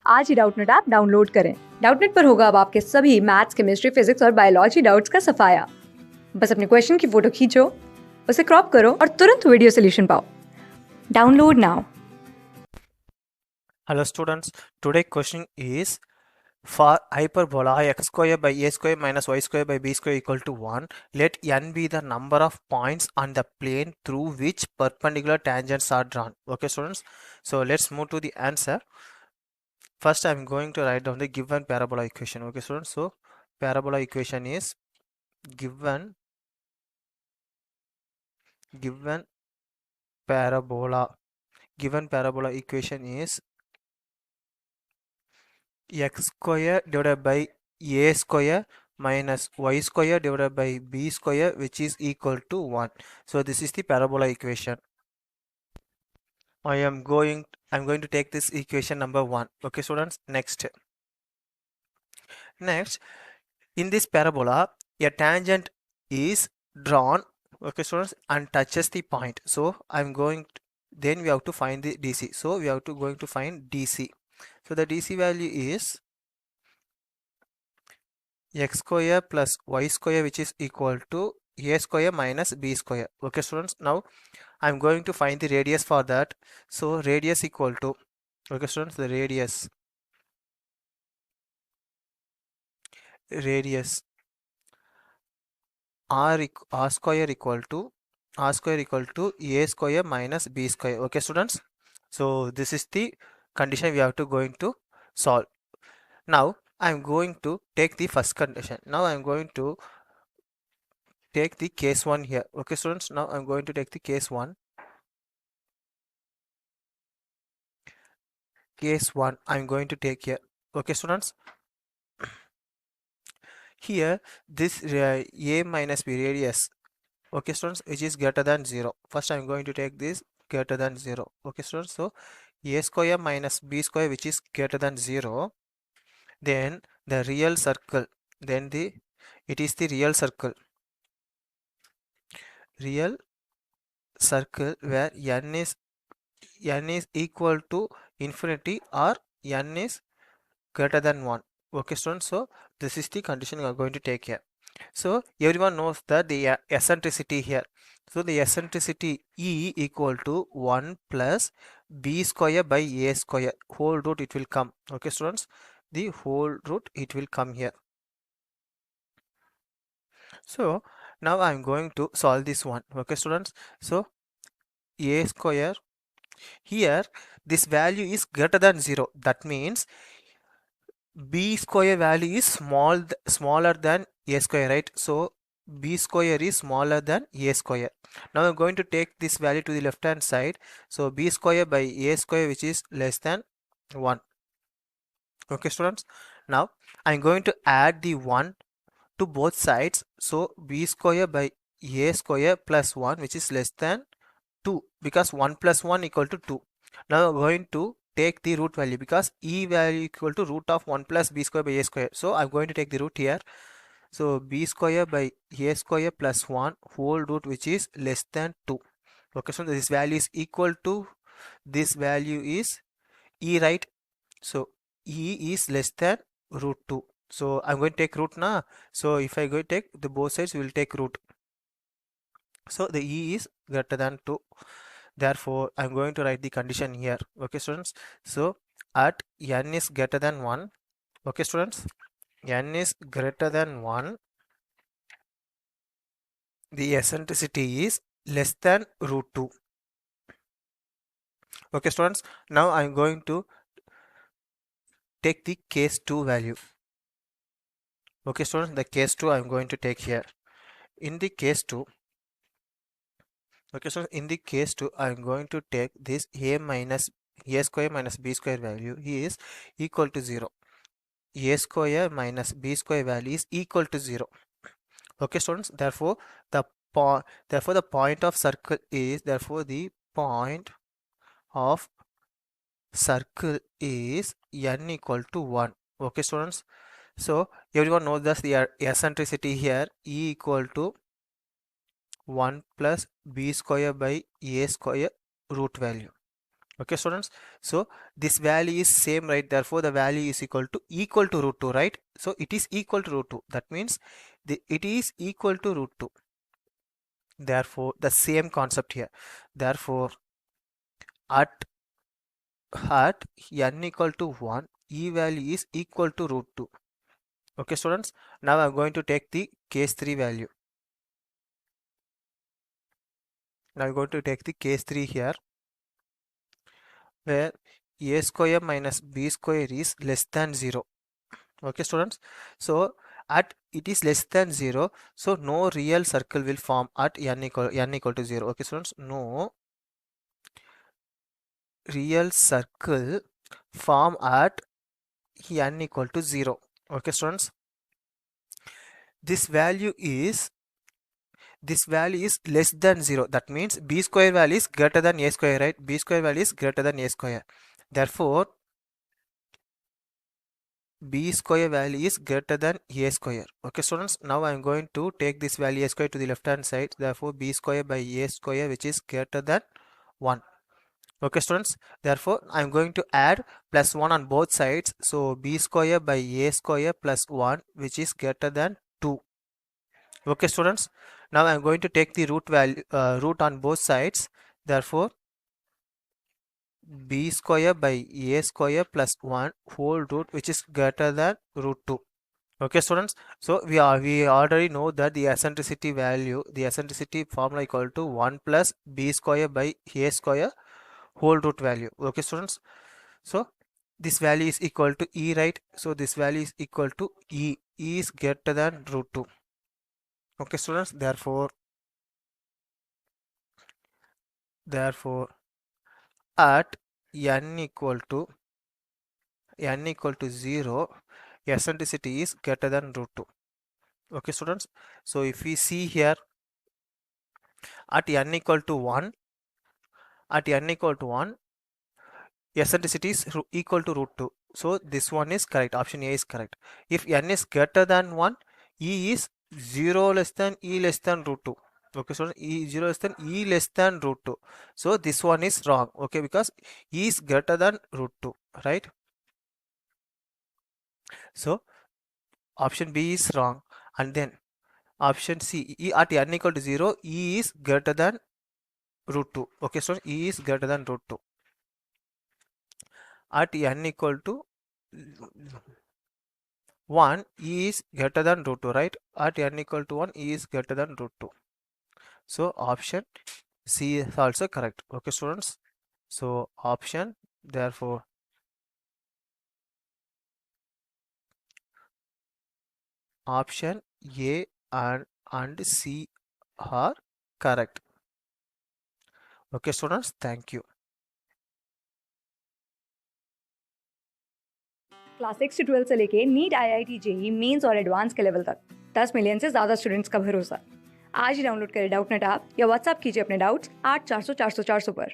आज ही Doubtnut app download करें। Doubtnut पर होगा अब आपके सभी मैथ्स, केमिस्ट्री, फिजिक्स और बायोलॉजी डाउट्स का सफाया। बस अपने क्वेश्चन की फोटो खींचो, उसे क्रॉप करो और तुरंत वीडियो सोल्यूशन पाओ। Download now. Hello students, today question is for hyperbola x square by a square minus y square by b square equal to 1, let n be the number of points on the plane through which perpendicular tangents are drawn. Okay students, so let's move to the answer. First I'm going to write down the given parabola equation. Okay students, so parabola equation is given parabola given parabola equation is x square divided by a square minus y square divided by b square, which is equal to 1. So this is the parabola equation. I'm going to take this equation number 1. Okay students, next in this parabola a tangent is drawn, okay students, and touches the point. So then we have to find the DC. So we have to going to find DC. So the DC value is x square plus y square, which is equal to a square minus b square. Okay students, now I'm going to find the radius for that. So radius equal to, okay students, the radius r square equal to a square minus b square. Okay students, so this is the condition we have to going to solve. Now I'm going to take the first condition. Now I'm going to take the case 1 here. Okay students, now I'm going to take the case 1. I'm going to take here. Okay students, here this a minus b radius, okay students, which is greater than 0. First I'm going to take this greater than 0. Okay students, so a square minus b square, which is greater than 0, then the real circle, it is the real circle where n is equal to infinity or n is greater than 1. Okay students, so this is the condition we are going to take here. So everyone knows that the eccentricity here. So the eccentricity E equal to 1 plus b square by a square, whole root it will come. Okay students, the whole root it will come here. So now I'm going to solve this one. Okay students, so a square, here this value is greater than 0. That means b square value is smaller than a square, right? So b square is smaller than a square. Now I'm going to take this value to the left hand side. So b square by a square, which is less than 1. Okay students, now I'm going to add the 1 to both sides. So b square by a square plus 1, which is less than 2, because 1 plus 1 equal to 2. Now I'm going to take the root value, because e value equal to root of 1 plus b square by a square. So I'm going to take the root here. So b square by a square plus 1 whole root, which is less than 2. Okay, so this value is equal to, this value is e, right? So e is less than root 2. So I'm going to take root now. So if I go take the both sides, we will take root. So the e is greater than 2. Therefore I'm going to write the condition here. Okay students, so at n is greater than 1, okay students, n is greater than 1, the eccentricity is less than root 2. Okay students, now I'm going to take the case 2 value. Okay students, the case 2 I'm going to take here. In the case 2, okay, so in the case 2 I'm going to take this a square minus b square value is equal to 0. A square minus b square value is equal to 0. Okay students, therefore the point of circle is, n equal to 1. Okay students, so everyone knows that the eccentricity here e equal to 1 plus b square by a square root value. Okay, students. So this value is same, right? Therefore, the value is equal to root 2, right? So it is equal to root 2. That means it is equal to root 2. Therefore, the same concept here. Therefore, at n equal to 1, e value is equal to root 2. Okay, students. Now I'm going to take the case 3 value. Now I'm going to take the case 3 here, where a square minus b square is less than 0. Okay, students. So at it is less than 0, so no real circle will form at n equal to 0. Okay, students. No real circle form at n equal to 0. Okay, students. This value is less than 0. That means b square value is greater than a square, right? B square value is greater than a square. Therefore, b square value is greater than a square. Okay, students. Now I am going to take this value a square to the left hand side. Therefore, b square by a square, which is greater than 1. Okay, students. Therefore, I am going to add plus 1 on both sides. So b square by a square plus 1, which is greater than 2. Okay, students. Now I am going to take the root on both sides. Therefore, b square by a square plus 1 whole root, which is greater than root 2. Okay, students. So we already know that the eccentricity formula equal to 1 plus b square by a square whole root value. Okay, students. So this value is equal to e, right? So this value is equal to e. E is greater than root 2. Okay, students. Therefore at n equal to 0, eccentricity is greater than root 2. Okay, students. So if we see here at n equal to 1, eccentricity is equal to root 2. So this one is correct. Option A is correct. If n is greater than 1, e is 0 less than e less than root 2. Okay, so e 0 less than e less than root 2. So this one is wrong. Okay, because e is greater than root 2, right? So option B is wrong. And then option C, e at n equal to 0, e is greater than root 2. Okay, so e is greater than root 2. At n equal to 1, e is greater than root 2, right? At n equal to 1, e is greater than root 2. So option C is also correct. Okay, students. So therefore option A and C are correct. Okay, students. Thank you. Class 6 से 12 से लेके NEET IIT JEE mains और advance के level तक 10 million से ज़्यादा students का भरोसा। आज ही डाउनलोड करें डाउटनट ऐप या व्हाट्सएप कीजिए अपने डाउट्स 8400 400 400 पर।